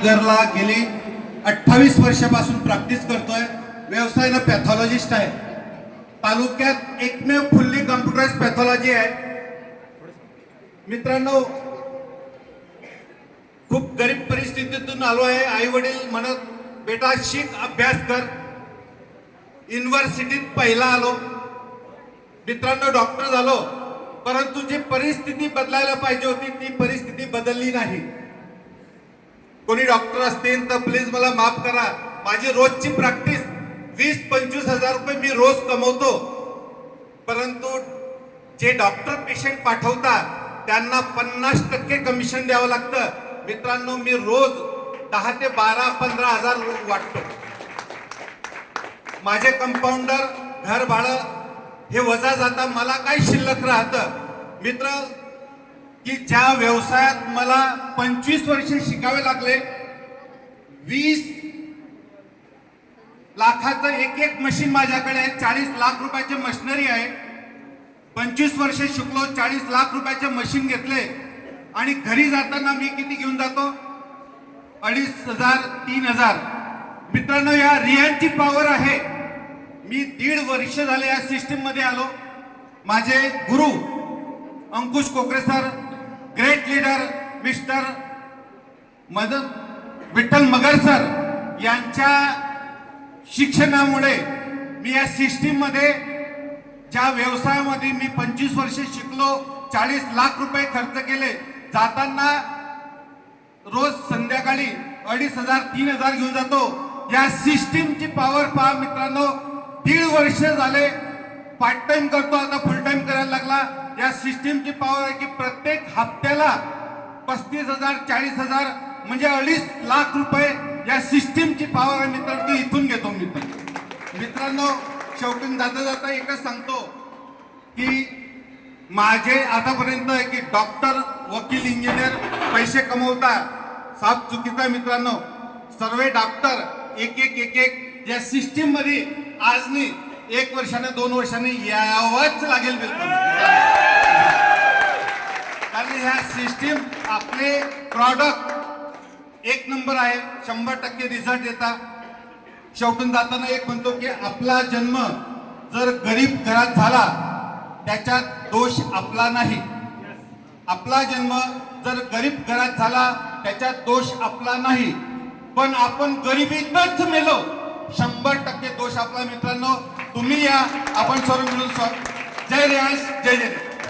पालघरला गेली 28 वर्षापासून प्रॅक्टिस करतोय। व्यवसायानं पॅथॉलॉजिस्ट आहे। तालुक्यात एकमेव फुल्ली कम्प्युटराइज्ड पॅथॉलॉजी आहे। मित्रांनो, खूप गरीब परिस्थितीतून आलो आहे। आई वडील म्हणत बेटा शिक, अभ्यास कर। युनिव्हर्सिटीत पहिला आलो। मित्रांनो, डॉक्टर झालो, परंतु जी परिस्थिती बदलायला पाहिजे होती ती परिस्थिती बदलली नाही। कोणी डॉक्टर असतील तर प्लीज मला माफ करा। माझी रोजची प्रॅक्टिस 20-25 हजार रुपये मी रोज कमवतो, परंतु जे डॉक्टर पेशंट पाठवतात त्यांना 50% कमिशन द्यावं लागतं। मित्रांनो, मी रोज 10 ते 12-15 हजार वाटतो। माझे कंपाऊंडर, घर भाडं हे वजा जाता मला काय शिल्लक राहतं। मित्र, की ज्या व्यवसायात मला 25 वर्षे शिकावे लागले, 20 लाखाचं एक मशीन माझ्याकडे आहे, 40 लाख रुपयाची मशिनरी आहे। 25 वर्षे शिकलो, 40 लाख रुपयाचे मशीन घेतले आणि घरी जाताना मी किती घेऊन जातो? 2,500-3,000। मित्रांनो, या रियांची पॉवर आहे। मी 1.5 वर्ष झाले या सिस्टीम मध्ये आलो। माझे गुरु Ankush Kokare sir, great leader mister Vitthal Magar sir यांच्या शिक्षणामुळे मी या सिस्टीम मध्ये, ज्या व्यवसायामध्ये मी 25 वर्षे शिकलो, 40 लाख रुपये खर्च केले, जाताना रोज संध्याकाळी 2,500-3,000 घेऊन जातो। या सिस्टीमची पॉवर पहा मित्रांनो। 1.5 वर्ष झाले पार्ट टाइम करतो, आता फुल टाइम करायला लागला। या सिस्टीमची पॉवर आहे की प्रत्येक हप्त्याला 35,000-40,000 म्हणजे 2.5 लाख रुपये या सिस्टीमची पॉवर आहे मित्रांनो, ती इथून घेतो। मित्रांनो, शेवटी जाता एकच सांगतो की माझे आतापर्यंत आहे की डॉक्टर, वकील, इंजिनियर पैसे कमवतात, साफ चुकीचा। मित्रांनो, सर्व डॉक्टर एक या सिस्टीम मध्ये आज नाही 1 वर्षाने 2 वर्षाने यावंच लागेल बिलकुल। कारण ह्या सिस्टीम आपले प्रॉडक्ट 1 नंबर आहे, 100% रिझल्ट देतात। शेवटून जाताना एक म्हणतो की आपला जन्म जर गरीब घरात झाला त्याच्यात दोष आपला नाही। आपला जन्म जर गरीब घरात झाला त्याच्यात दोष आपला नाही, पण आपण गरिबीतच मेलो 100% दोष आपला। मित्रांनो, तुम्ही या, आपण सर्व मिळून जय रियाज, जय जय।